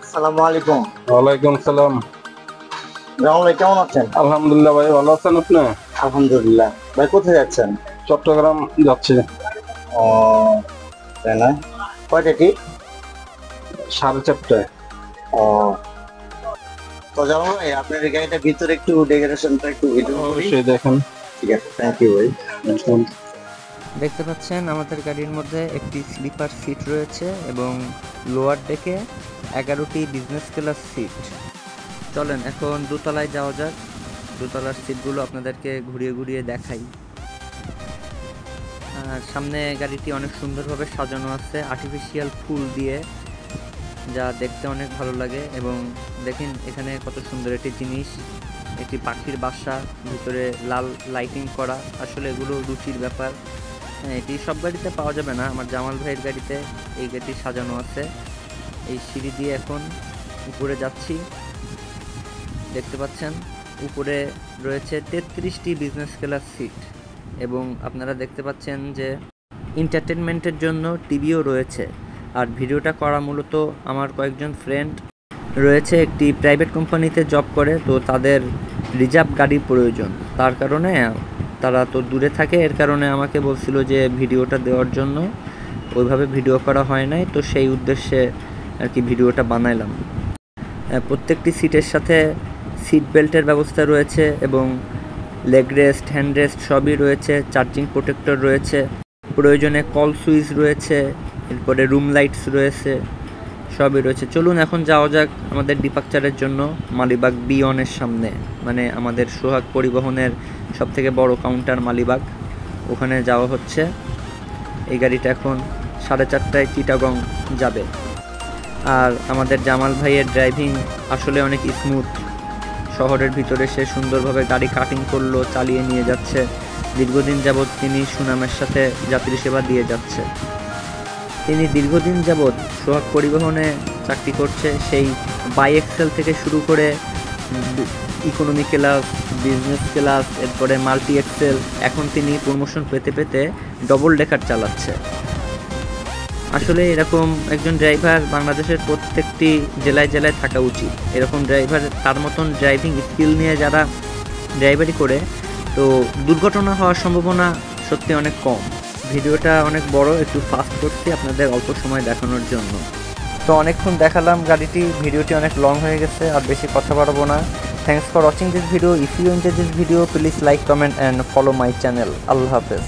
আসসালামু আলাইকুম। ওয়ালাইকুম সালাম। রাহুল ভাই কেমন আছেন? আলহামদুলিল্লাহ ভাই, ভালো আছেন আপনি? আলহামদুলিল্লাহ। ভাই কোথায় যাচ্ছেন? চট্টগ্রাম যাচ্ছি। ও, তাই না? কয়টা টিপ? 4:30টায়। ও, তো জানো ভাই আপনার এই গাড়িটার ভিতরে একটু ডেকোরেশনটা একটু ভিডিও করি। অবশ্যই দেখেন। ঠিক আছে, থ্যাংক ইউ ভাই। দেখতে পাচ্ছেন আমাদের গাড়ির মধ্যে একটি স্লিপার সিট রয়েছে এবং লোয়ার ডেকে 11টি বিজনেস ক্লাস সিট। চলেন এখন দোতলায় যাওয়া যাক, দোতলার সিটগুলো আপনাদেরকে ঘুরিয়ে ঘুরিয়ে দেখাই। আর সামনে গাড়িটি অনেক সুন্দরভাবে সাজানো আছে আর্টিফিশিয়াল ফুল দিয়ে, যা দেখতে অনেক ভালো লাগে। এবং দেখেন এখানে কত সুন্দর একটি জিনিস, একটি পাখির বাসা, ভিতরে লাল লাইটিং করা। আসলে এগুলো রুচির ব্যাপার। হ্যাঁ, এটি সব গাড়িতে পাওয়া যাবে না, আমার জামাল ভাইয়ের গাড়িতে এই গাড়িটি সাজানো আছে। এই সিঁড়ি দিয়ে এখন উপরে যাচ্ছি। দেখতে পাচ্ছেন উপরে রয়েছে 33টি বিজনেস ক্লাস সিট এবং আপনারা দেখতে পাচ্ছেন যে এন্টারটেনমেন্টের জন্য টিভিও রয়েছে। আর ভিডিওটা করা মূলত আমার কয়েকজন ফ্রেন্ড রয়েছে, একটি প্রাইভেট কোম্পানিতে জব করে, তো তাদের রিজার্ভ গাড়ি প্রয়োজন। তার কারণে তারা তো দূরে থাকে, এর কারণে আমাকে বলছিল যে ভিডিওটা দেওয়ার জন্য। ওইভাবে ভিডিও করা হয় নাই, তো সেই উদ্দেশ্যে আর কি ভিডিওটা বানাইলাম। প্রত্যেকটি সিটের সাথে সিট বেল্টের ব্যবস্থা রয়েছে এবং লেগ রেস্ট, হ্যান্ড রেস্ট সবই রয়েছে। চার্জিং প্রোটেক্টর রয়েছে, প্রয়োজনে কল সুইচ রয়েছে, এরপরে রুম লাইটস রয়েছে, সবই রয়েছে। চলুন এখন যাওয়া যাক আমাদের ডিপাকচারের জন্য মালিবাগ B1-এর সামনে, মানে আমাদের সোহাগ পরিবহনের সবথেকে বড় কাউন্টার মালিবাগ, ওখানে যাওয়া হচ্ছে। এই গাড়িটা এখন 4:30টায় চিটাগং যাবে। আর আমাদের জামাল ভাইয়ের ড্রাইভিং আসলে অনেক স্মুথ। শহরের ভিতরে সে সুন্দরভাবে গাড়ি কাটিং করলো, চালিয়ে নিয়ে যাচ্ছে। দীর্ঘদিন যাবৎ তিনি সুনামের সাথে যাত্রী সেবা দিয়ে যাচ্ছে। তিনি দীর্ঘদিন যাবৎ সোহাগ পরিবহনে চাকরি করছে, সেই বাই এক্সেল থেকে শুরু করে ইকোনমি ক্লাস, বিজনেস ক্লাস, এরপরে মাল্টি এক্সেল। এখন তিনি প্রমোশন পেতে পেতে ডবল ডেকার চালাচ্ছে। আসলে এরকম একজন ড্রাইভার বাংলাদেশের প্রত্যেকটি জেলায় জেলায় থাকা উচিত। এরকম ড্রাইভার, তার মতন ড্রাইভিং স্কিল নিয়ে যারা ড্রাইভারি করে, তো দুর্ঘটনা হওয়ার সম্ভাবনা সত্যি অনেক কম। ভিডিওটা অনেক বড়, একটু ফাস্ট করছি আপনাদের অল্প সময় দেখানোর জন্য। তো অনেকক্ষণ দেখালাম গাড়িটি, ভিডিওটি অনেক লং হয়ে গেছে, আর বেশি কথা বাড়াবো না। Thanks for watching this video. If you enjoy this video, please like, comment and follow my channel. আল্লাহ হাফেজ।